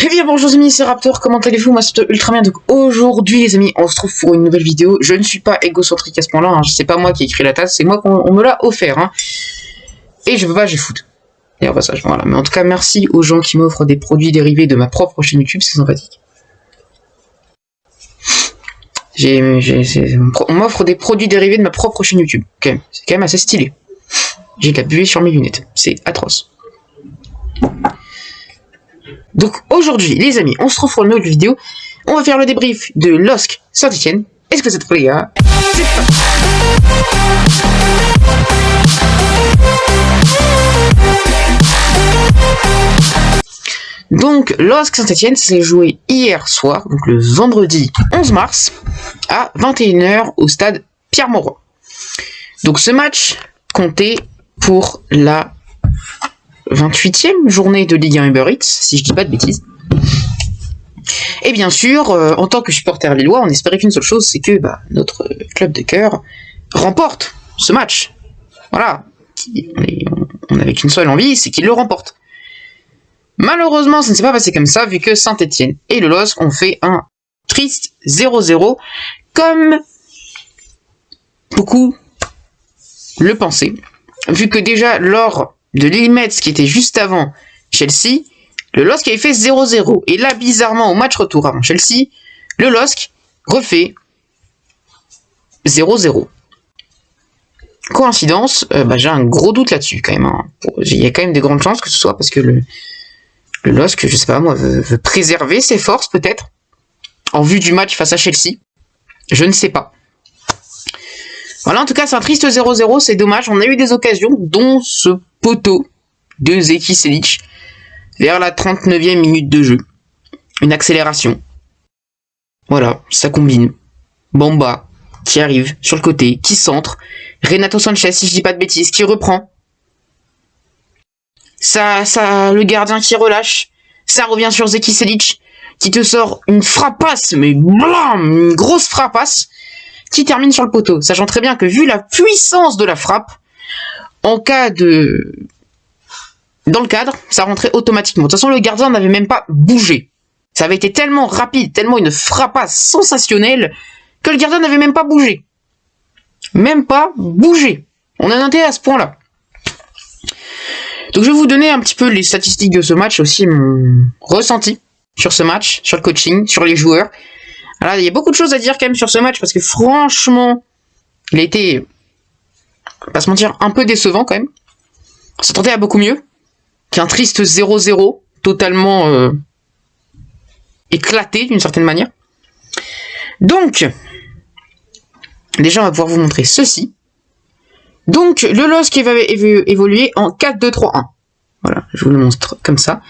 Eh bien bonjour les amis, c'est Raptor, comment allez-vous? Moi c'est ultra bien. Donc aujourd'hui les amis, on se retrouve pour une nouvelle vidéo. Je ne suis pas égocentrique à ce point là, hein. C'est pas moi qui ai écrit la tasse, c'est moi qu'on me l'a offert, hein. Et je peux pas, j'ai foutu. Et au passage, voilà. Mais en tout cas merci aux gens qui m'offrent des produits dérivés de ma propre chaîne YouTube, c'est sympathique. On m'offre des produits dérivés de ma propre chaîne YouTube, c'est quand même assez stylé. J'ai de la buée sur mes lunettes, c'est atroce. Donc aujourd'hui, les amis, on se retrouve pour une nouvelle vidéo. On va faire le débrief de LOSC Saint-Etienne. Est-ce que c'est trop les gars? C'est parti. Donc LOSC Saint-Etienne s'est joué hier soir, donc le vendredi 11 mars, à 21h au stade Pierre-Mauroy. Donc ce match comptait pour la 28e journée de Ligue 1 Uber Eats, si je dis pas de bêtises. Et bien sûr, en tant que supporter lillois, on espérait qu'une seule chose, c'est que notre club de cœur remporte ce match. Voilà, on n'avait qu'une seule envie, c'est qu'il le remporte. Malheureusement, ça ne s'est pas passé comme ça, vu que Saint-Etienne et le LOSC ont fait un triste 0-0, comme beaucoup le pensaient, vu que déjà lors de Lille-Metz qui était juste avant Chelsea, le LOSC avait fait 0-0. Et là, bizarrement, au match retour avant Chelsea, le LOSC refait 0-0. Coïncidence, j'ai un gros doute là-dessus quand même, hein. Il y a quand même des grandes chances que ce soit parce que le LOSC, je sais pas moi, veut préserver ses forces peut-être, en vue du match face à Chelsea. Je ne sais pas. Voilà, en tout cas, c'est un triste 0-0, c'est dommage. On a eu des occasions, dont ce poteau de Zeki Selic vers la 39e minute de jeu. Une accélération. Voilà, ça combine. Bamba, qui arrive sur le côté, qui centre. Renato Sanchez, si je dis pas de bêtises, qui reprend. Ça, le gardien qui relâche. Ça revient sur Zeki Selic, qui te sort une frappasse, mais blam, une grosse frappasse, qui termine sur le poteau, sachant très bien que vu la puissance de la frappe, en cas de... dans le cadre, ça rentrait automatiquement. De toute façon, le gardien n'avait même pas bougé. Ça avait été tellement rapide, tellement une frappasse sensationnelle, que le gardien n'avait même pas bougé. Même pas bougé. On en était à ce point-là. Donc je vais vous donner un petit peu les statistiques de ce match, aussi mon ressenti sur ce match, sur le coaching, sur les joueurs. Alors, il y a beaucoup de choses à dire quand même sur ce match, parce que franchement, il a été, pas se mentir, un peu décevant quand même. On s'attendait à beaucoup mieux qu'un triste 0-0, totalement éclaté d'une certaine manière. Donc, déjà on va pouvoir vous montrer ceci. Donc, le LOSC va évoluer en 4-2-3-1. Voilà, je vous le montre comme ça.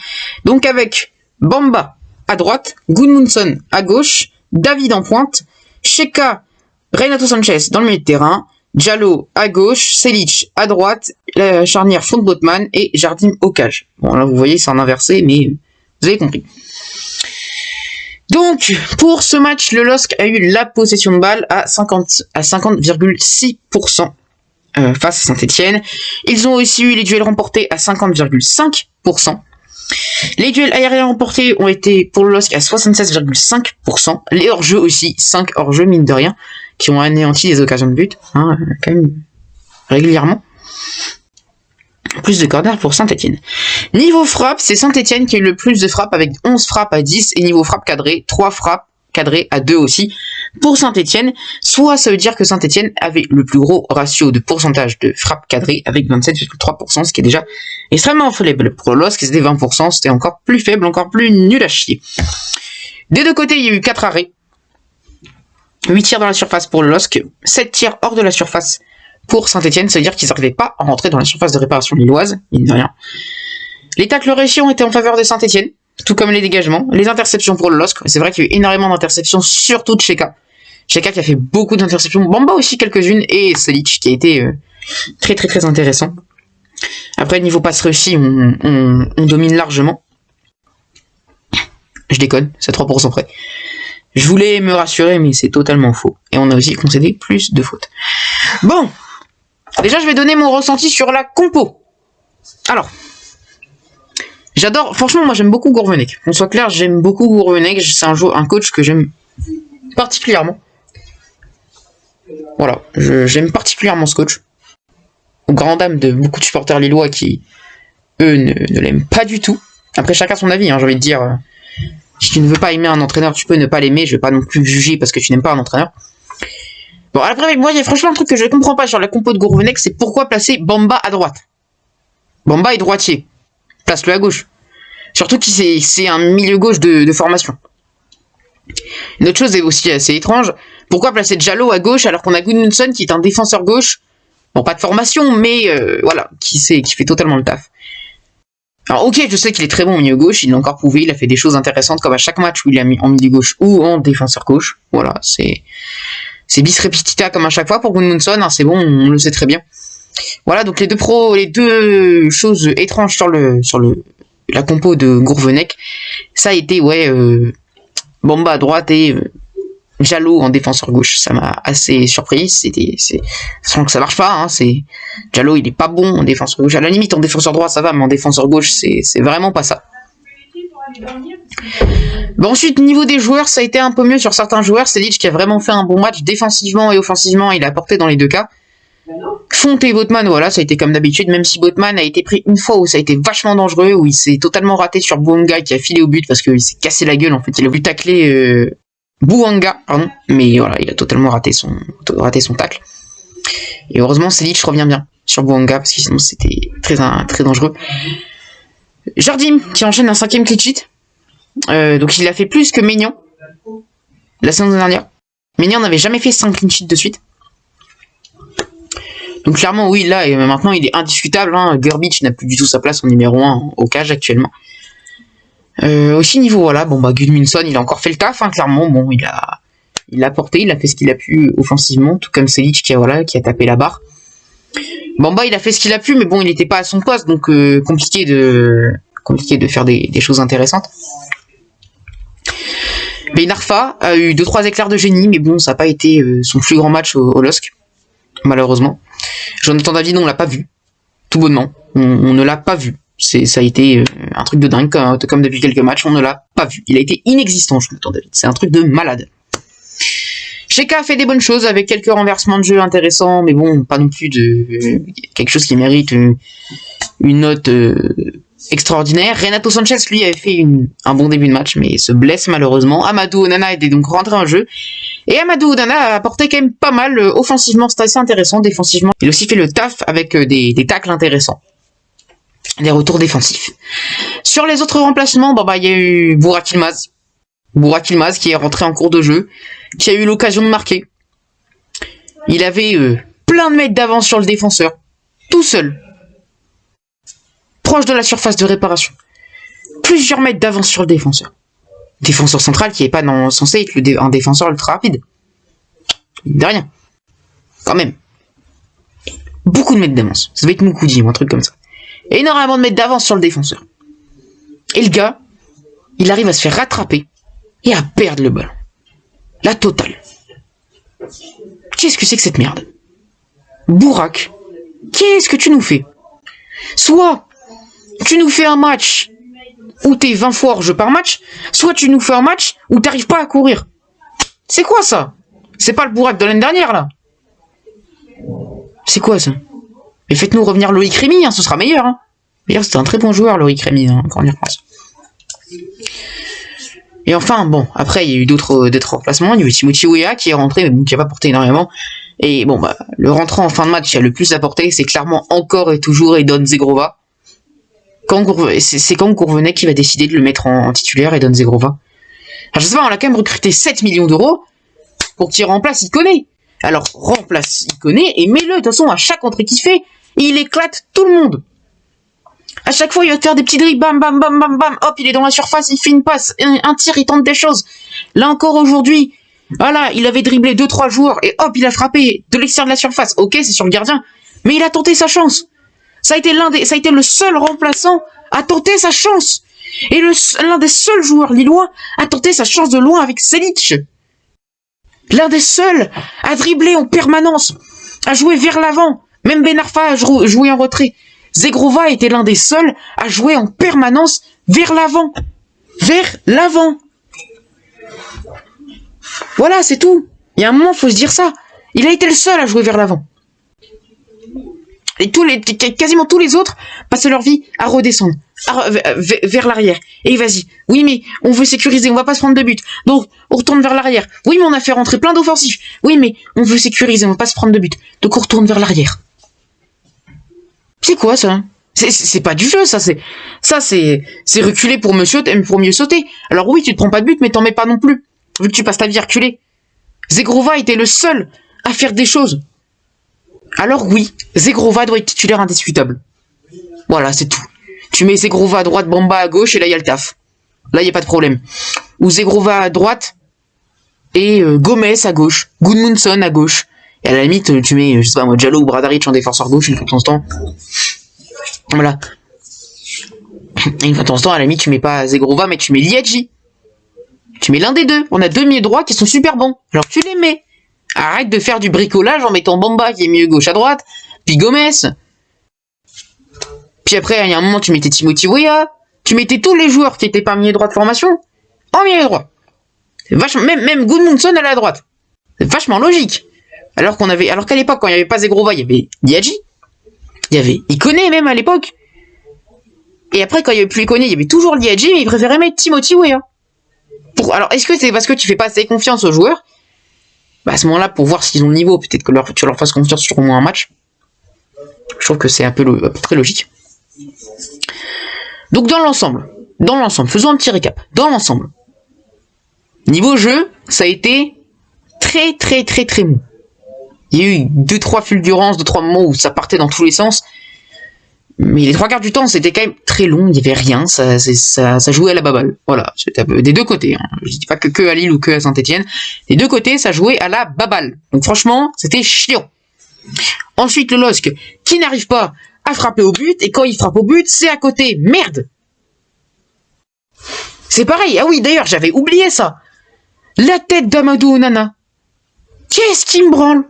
Donc avec Bamba à droite, Gudmundsson à gauche, David en pointe, Cheka, Renato Sanchez dans le milieu de terrain, Diallo à gauche, Selic à droite, la charnière Font-Botman et Jardim au cage. Bon là vous voyez c'est en inversé mais vous avez compris. Donc pour ce match, le LOSC a eu la possession de balle à 50,6% face à Saint-Etienne. Ils ont aussi eu les duels remportés à 50,5%. Les duels aériens remportés ont été pour le LOSC à 76,5%. Les hors-jeux aussi, 5 hors-jeux mine de rien, qui ont anéanti les occasions de but, hein, quand même régulièrement. Plus de corner pour Saint-Etienne. Niveau frappe, c'est Saint-Etienne qui a eu le plus de frappes avec 11 frappes à 10 et niveau frappe cadrée, 3 frappes cadrées à 2 aussi pour Saint-Etienne. Soit ça veut dire que Saint-Etienne avait le plus gros ratio de pourcentage de frappes cadrées avec 27,3%, ce qui est déjà extrêmement faible. Pour le LOSC, c'était 20%, c'était encore plus faible, encore plus nul à chier. Des deux côtés, il y a eu 4 arrêts. 8 tirs dans la surface pour le LOSC, 7 tirs hors de la surface pour Saint-Etienne, ça veut dire qu'ils n'arrivaient pas à rentrer dans la surface de réparation lilloise, mine de rien. Les tacles réussis ont été en faveur de Saint-Etienne, tout comme les dégagements. Les interceptions pour le LOSC, c'est vrai qu'il y a eu énormément d'interceptions, surtout de Cheka. Cheka qui a fait beaucoup d'interceptions, Bamba aussi quelques-unes, et Selic qui a été très intéressant. Après, niveau passe réussi, on domine largement. Je déconne, c'est 3% près. Je voulais me rassurer, mais c'est totalement faux. Et on a aussi concédé plus de fautes. Bon, déjà je vais donner mon ressenti sur la compo. Alors, J'adore, franchement, moi j'aime beaucoup Gourvenec. Qu'on soit clair, j'aime beaucoup Gourvenec. C'est un coach que j'aime particulièrement. Voilà, j'aime particulièrement ce coach. Aux grandes dames de beaucoup de supporters lillois qui, eux, ne l'aiment pas du tout. Après, chacun son avis, hein, j'ai envie de dire. Si tu ne veux pas aimer un entraîneur, tu peux ne pas l'aimer. Je vais pas non plus juger parce que tu n'aimes pas un entraîneur. Bon, après, moi, il y a franchement un truc que je ne comprends pas sur la compo de Gourvenec, c'est pourquoi placer Bamba à droite. Bamba est droitier. Place-le à gauche. Surtout que c'est un milieu gauche de formation. Une autre chose est aussi assez étrange. Pourquoi placer Diallo à gauche alors qu'on a Gudmundsson qui est un défenseur gauche? Bon, pas de formation, mais voilà, qui fait totalement le taf. Alors ok, je sais qu'il est très bon au milieu gauche, il l'a encore prouvé, il a fait des choses intéressantes comme à chaque match où il a mis en milieu gauche ou en défenseur gauche. Voilà, c'est bis repetita comme à chaque fois pour Gudmundsson, hein, c'est bon, on le sait très bien. Voilà, donc les deux choses étranges sur la compo de Gourvenec, ça a été Bamba à droite et Diallo en défenseur gauche. Ça m'a assez surpris. Sans que ça marche pas. Hein, Diallo, il est pas bon en défenseur gauche. À la limite, en défenseur droit, ça va, mais en défenseur gauche, c'est vraiment pas ça. Bon, ensuite, niveau des joueurs, ça a été un peu mieux sur certains joueurs. Selic qui a vraiment fait un bon match défensivement et offensivement. Il a apporté dans les deux cas. Fonte et Botman, voilà, ça a été comme d'habitude, même si Botman a été pris une fois où ça a été vachement dangereux, où il s'est totalement raté sur Bouanga qui a filé au but parce qu'il s'est cassé la gueule, en fait, il a voulu tacler Bouanga, pardon, mais voilà, il a totalement raté son tacle. Et heureusement, Selic revient bien sur Bouanga parce que sinon c'était très dangereux. Jardim qui enchaîne un 5e clean sheet, donc il a fait plus que Maignan la saison dernière. Maignan n'avait jamais fait 5 clean sheets de suite. Donc clairement, oui, là, et maintenant, il est indiscutable. Hein. Grbić n'a plus du tout sa place en numéro 1 au cage actuellement. Aussi niveau, voilà, bon, bah, Gudmundsson, il a encore fait le taf, hein, clairement. Bon, il a porté, il a fait ce qu'il a pu offensivement, tout comme Selic qui a tapé la barre. Bamba, il a fait ce qu'il a pu, mais bon, il n'était pas à son poste, donc compliqué de faire des choses intéressantes. Ben Arfa a eu 2-3 éclairs de génie, mais bon, ça n'a pas été son plus grand match au LOSC, malheureusement. Jonathan David, on l'a pas vu. Tout bonnement. On ne l'a pas vu. Ça a été un truc de dingue, comme depuis quelques matchs, on ne l'a pas vu. Il a été inexistant, Jonathan David. C'est un truc de malade. Sheka a fait des bonnes choses avec quelques renversements de jeu intéressants, mais bon, pas non plus de quelque chose qui mérite une note extraordinaire. Renato Sanchez, lui, avait fait un bon début de match, mais se blesse malheureusement. Amadou Onana était donc rentré en jeu. Et Amadou Onana a apporté quand même pas mal offensivement, c'était assez intéressant. Défensivement, il a aussi fait le taf avec des tacles intéressants. Des retours défensifs. Sur les autres remplacements, il y a eu Burak Yılmaz. Burak Yılmaz qui est rentré en cours de jeu, qui a eu l'occasion de marquer. Il avait plein de mètres d'avance sur le défenseur, tout seul. Proche de la surface de réparation. Plusieurs mètres d'avance sur le défenseur. Défenseur central qui n'est pas censé être un défenseur ultra rapide. De rien. Quand même. Beaucoup de mètres d'avance. Ça devait être Moukoudi ou un truc comme ça. Énormément de mètres d'avance sur le défenseur. Et le gars, il arrive à se faire rattraper et à perdre le ballon. La totale. Qu'est-ce que c'est que cette merde? Burak, qu'est-ce que tu nous fais? Soit tu nous fais un match où t'es 20 fois hors jeu par match, soit tu nous fais un match où t'arrives pas à courir. C'est quoi ça? C'est pas le Burak de l'année dernière là? C'est quoi ça? Et faites-nous revenir Loïc Rémy, hein, ce sera meilleur. Hein. D'ailleurs, c'était un très bon joueur, Loïc Rémy, hein, quand on y repense. Et enfin, bon, après, il y a eu d'autres remplacements. Il y a eu Timothy Weah qui est rentré, mais bon, qui n'a pas porté énormément. Et bon, le rentrant en fin de match qui a le plus apporté, c'est clairement encore et toujours Edon Zegrova. C'est quand Gourvenec qui va décider de le mettre en titulaire, Edon Zegrova. Alors, je sais pas, on a quand même recruté 7 millions d'euros pour qu'il remplace Iconé. Alors, remplace Iconé et mets-le, de toute façon, à chaque entrée qu'il fait, il éclate tout le monde. À chaque fois, il va te faire des petits dribbles, bam, bam, bam, bam, bam, hop, il est dans la surface, il fait une passe, un tir, il tente des choses. Là encore aujourd'hui, voilà, il avait dribblé 2-3 joueurs et hop, il a frappé de l'extérieur de la surface. Ok, c'est sur le gardien, mais il a tenté sa chance. Ça a été le seul remplaçant à tenter sa chance. Et l'un des seuls joueurs lillois à tenter sa chance de loin avec Selic. L'un des seuls à dribbler en permanence, à jouer vers l'avant. Même Ben Arfa a joué en retrait. Zegrova était l'un des seuls à jouer en permanence vers l'avant. Vers l'avant. Voilà, c'est tout. Il y a un moment, faut se dire ça. Il a été le seul à jouer vers l'avant. Et quasiment tous les autres passaient leur vie à redescendre vers l'arrière. Et vas-y. Oui, mais on veut sécuriser, on va pas se prendre de but. Donc, on retourne vers l'arrière. Oui, mais on a fait rentrer plein d'offensifs. Oui, mais on veut sécuriser, on va pas se prendre de but. Donc, on retourne vers l'arrière. C'est quoi ça? C'est pas du jeu, ça. C'est reculer pour mieux sauter. Alors oui, tu te prends pas de but, mais t'en mets pas non plus. Vu que tu passes ta vie à reculer. Zegrova était le seul à faire des choses. Alors oui, Zegrova doit être titulaire indiscutable. Voilà, c'est tout. Tu mets Zegrova à droite, Bamba à gauche, et là, il y a le taf. Là, il n'y a pas de problème. Ou Zegrova à droite, et Gomez à gauche, Gudmundsson à gauche. Et à la limite, tu mets, je sais pas moi, Diallo ou Bradaric en défenseur gauche, une fois de temps en temps. Voilà. Et une fois de temps en temps, à la limite, tu mets pas Zegrova, mais tu mets Liadji. Tu mets l'un des deux. On a deux milieux droits qui sont super bons. Alors tu les mets. Arrête de faire du bricolage en mettant Bamba qui est mieux gauche à droite, puis Gomez. Puis après, il y a un moment, tu mettais Timothy Weah. Tu mettais tous les joueurs qui étaient pas milieu droit de formation en milieu droit. Vachement, même Gudmundsson à la droite. C'est vachement logique. Alors qu'à l'époque, quand il n'y avait pas Zegrova, il y avait Liadji. Il y avait Ikoné même à l'époque. Et après, quand il n'y avait plus Ikoné, il y avait toujours Liadji, mais il préférait mettre Timothy Weah. Alors, est-ce que c'est parce que tu fais pas assez confiance aux joueurs? Bah, à ce moment-là, pour voir s'ils ont le niveau, peut-être que tu leur fasses confiance sur au moins un match. Je trouve que c'est un peu très logique. Donc dans l'ensemble, faisons un petit récap. Dans l'ensemble, niveau jeu, ça a été très mou. Il y a eu 2-3 fulgurances, 2-3 moments où ça partait dans tous les sens. Mais les 3/4 du temps, c'était quand même très long, il n'y avait rien, ça jouait à la baballe. Voilà, c'était des deux côtés. Hein. Je dis pas que à Lille ou que à Saint-Etienne. Des deux côtés, ça jouait à la baballe. Donc franchement, c'était chiant. Ensuite, le LOSC, qui n'arrive pas à frapper au but, et quand il frappe au but, c'est à côté. Merde! C'est pareil. Ah oui, d'ailleurs, j'avais oublié ça. La tête d'Amadou Onana. Qu'est-ce qui me branle?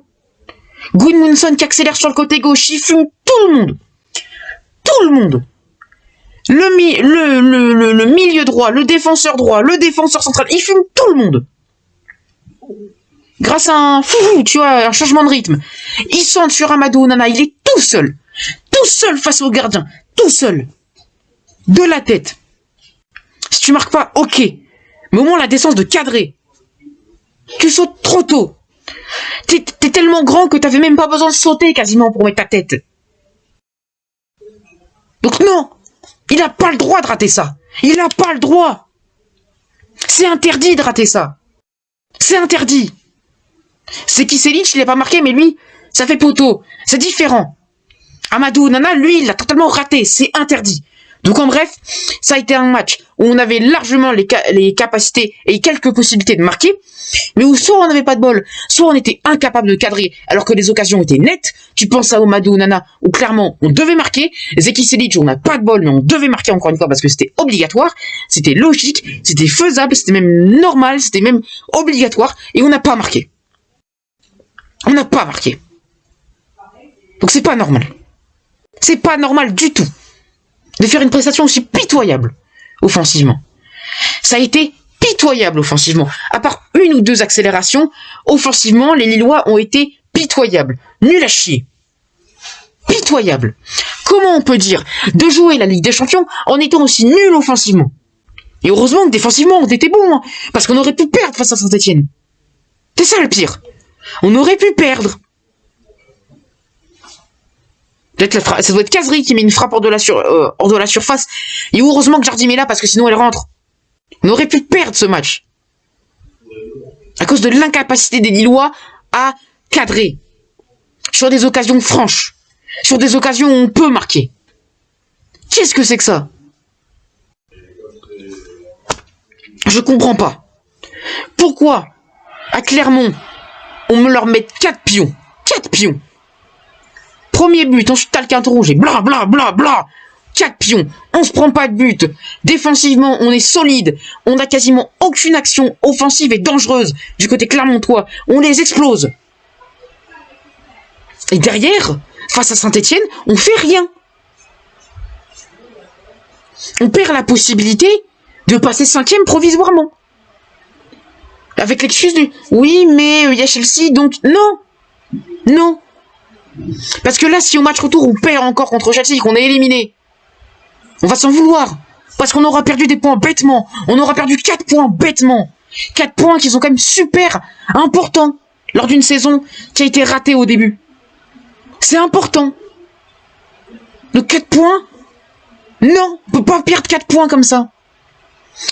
Gudmundsson qui accélère sur le côté gauche, il fume tout le monde. Tout le monde. Le milieu droit, le défenseur central, il fume tout le monde. Grâce à un changement de rythme. Il centre sur Amadou Onana, il est tout seul face au gardien, tout seul. De la tête. Si tu marques pas, ok. Mais au moins la décence de cadrer. Tu sautes trop tôt. T'es tellement grand que t'avais même pas besoin de sauter quasiment pour mettre ta tête. Donc non, il n'a pas le droit de rater ça. Il n'a pas le droit. C'est interdit de rater ça. C'est interdit. C'est Kiselic, il n'a pas marqué, mais lui, ça fait poteau. C'est différent. Amadou Onana, lui, il l'a totalement raté. C'est interdit. Donc en bref, ça a été un match où on avait largement les capacités et quelques possibilités de marquer, mais où soit on n'avait pas de bol, soit on était incapable de cadrer alors que les occasions étaient nettes. Tu penses à Amadou Onana où clairement on devait marquer, Zeki Selic où on n'a pas de bol mais on devait marquer encore une fois parce que c'était obligatoire, c'était logique, c'était faisable, c'était même normal, c'était même obligatoire et on n'a pas marqué. On n'a pas marqué. Donc c'est pas normal. C'est pas normal du tout de faire une prestation aussi pitoyable offensivement. Ça a été pitoyable offensivement. À part une ou deux accélérations, offensivement, les Lillois ont été pitoyables. Nul à chier. Pitoyable. Comment on peut dire de jouer la Ligue des Champions en étant aussi nul offensivement? Et heureusement que défensivement, on était bon, hein, parce qu'on aurait pu perdre face à Saint-Etienne. C'est ça le pire. On aurait pu perdre. Ça doit être Kazri qui met une frappe hors de la surface. Et heureusement que Jardim est là parce que sinon elle rentre. On aurait pu perdre ce match. À cause de l'incapacité des Lillois à cadrer. Sur des occasions franches. Sur des occasions où on peut marquer. Qu'est-ce que c'est que ça? Je comprends pas. Pourquoi à Clermont on me leur met 4 pions? 4 pions. Premier but, ensuite t'as le carton rouge et bla bla bla bla. 4 pions, on se prend pas de but. Défensivement, on est solide. On a quasiment aucune action offensive et dangereuse du côté clermontois. On les explose. Et derrière, face à Saint-Etienne, on fait rien. on perd la possibilité de passer 5e provisoirement. Avec l'excuse du oui, mais il y a Chelsea, donc non. Non. Parce que là, si au match retour, on perd encore contre Chelsea, qu'on est éliminé, on va s'en vouloir. Parce qu'on aura perdu des points bêtement. On aura perdu 4 points bêtement. 4 points qui sont quand même super importants lors d'une saison qui a été ratée au début. C'est important. Donc 4 points, non, on peut pas perdre 4 points comme ça.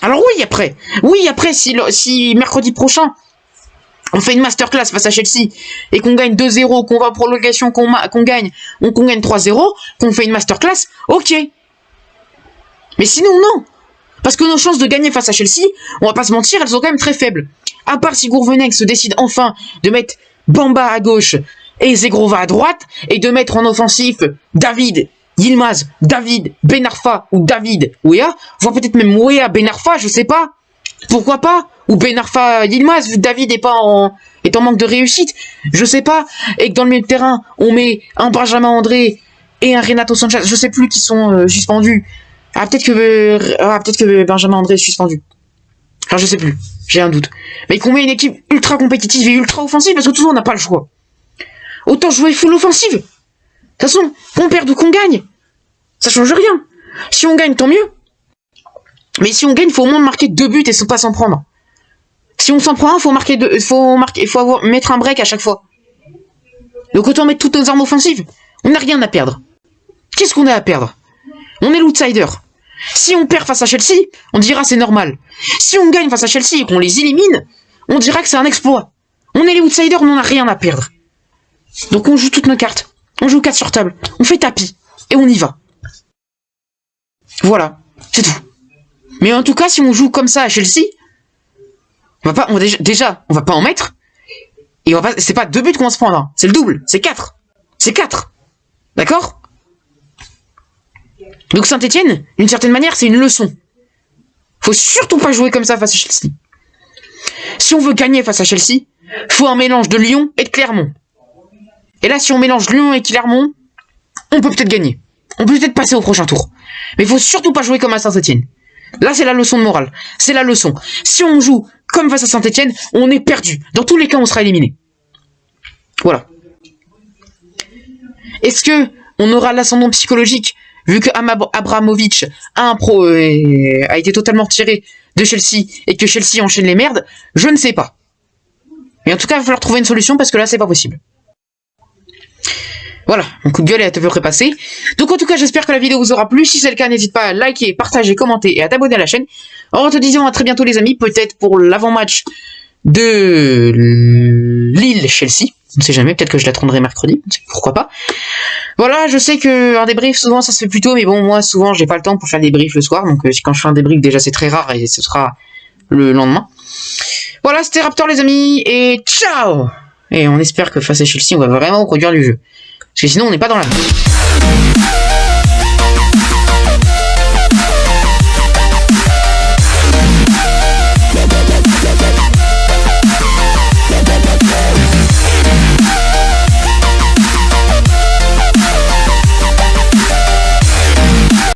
Alors oui après, si mercredi prochain, on fait une masterclass face à Chelsea et qu'on gagne 2-0, qu'on va en prolongation, qu'on gagne 3-0, qu'on fait une masterclass, ok. Mais sinon, non. Parce que nos chances de gagner face à Chelsea, on va pas se mentir, elles sont quand même très faibles. À part si Gourvenec se décide enfin de mettre Bamba à gauche et Zegrova à droite, et de mettre en offensif David, Yilmaz, David, Ben Arfa ou David, Wea, voire peut-être même Wea, Ben Arfa, je sais pas. Pourquoi pas? Ou Ben Arfa, Yilmaz, vu que David est en manque de réussite, je sais pas. Et que dans le milieu de terrain, on met un Benjamin André et un Renato Sanchez, je sais plus qui sont suspendus. Peut-être que Benjamin André est suspendu. Enfin, je sais plus. J'ai un doute. Mais qu'on met une équipe ultra compétitive et ultra offensive, parce que tout le monde n'a pas le choix. Autant jouer full offensive. De toute façon, qu'on perde ou qu'on gagne, ça change rien. Si on gagne, tant mieux. Mais si on gagne, il faut au moins marquer 2 buts et pas s'en prendre. Si on s'en prend un, faut mettre un break à chaque fois. Donc autant mettre toutes nos armes offensives. On n'a rien à perdre. Qu'est-ce qu'on a à perdre? On est l'outsider. Si on perd face à Chelsea, on dira c'est normal. Si on gagne face à Chelsea et qu'on les élimine, on dira que c'est un exploit. On est les outsiders, on n'en a rien à perdre. Donc on joue toutes nos cartes. On joue 4 sur table. On fait tapis. Et on y va. Voilà. C'est tout. Mais en tout cas, si on joue comme ça à Chelsea, on va pas en mettre. Et c'est pas 2 buts qu'on va se prendre. Hein. C'est le double. C'est 4. C'est 4. D'accord? Donc Saint-Etienne, d'une certaine manière, c'est une leçon. Faut surtout pas jouer comme ça face à Chelsea. Si on veut gagner face à Chelsea, faut un mélange de Lyon et de Clermont. Et là, si on mélange Lyon et Clermont, on peut peut-être gagner. On peut peut-être passer au prochain tour. Mais faut surtout pas jouer comme à Saint-Etienne. Là, c'est la leçon de morale. C'est la leçon. Si on joue comme face à Saint-Etienne, on est perdu. Dans tous les cas, on sera éliminé. Voilà. Est-ce que on aura l'ascendant psychologique vu que Abramovich a été totalement retiré de Chelsea et que Chelsea enchaîne les merdes? Je ne sais pas. Mais en tout cas, il va falloir trouver une solution parce que là, c'est pas possible. Voilà, mon coup de gueule est à peu près passé. Donc en tout cas, j'espère que la vidéo vous aura plu. Si c'est le cas, n'hésite pas à liker, partager, commenter et à t'abonner à la chaîne. En te disant à très bientôt les amis, peut-être pour l'avant-match de Lille-Chelsea. On ne sait jamais, peut-être que je l'attendrai mercredi, pourquoi pas. Voilà, je sais que un débrief, souvent ça se fait plus tôt, mais bon, moi souvent j'ai pas le temps pour faire des débriefs le soir, donc quand je fais un débrief, déjà c'est très rare et ce sera le lendemain. Voilà, c'était Raptor les amis, et ciao! Et on espère que face à Chelsea, on va vraiment produire du jeu. Parce que sinon, on n'est pas dans la...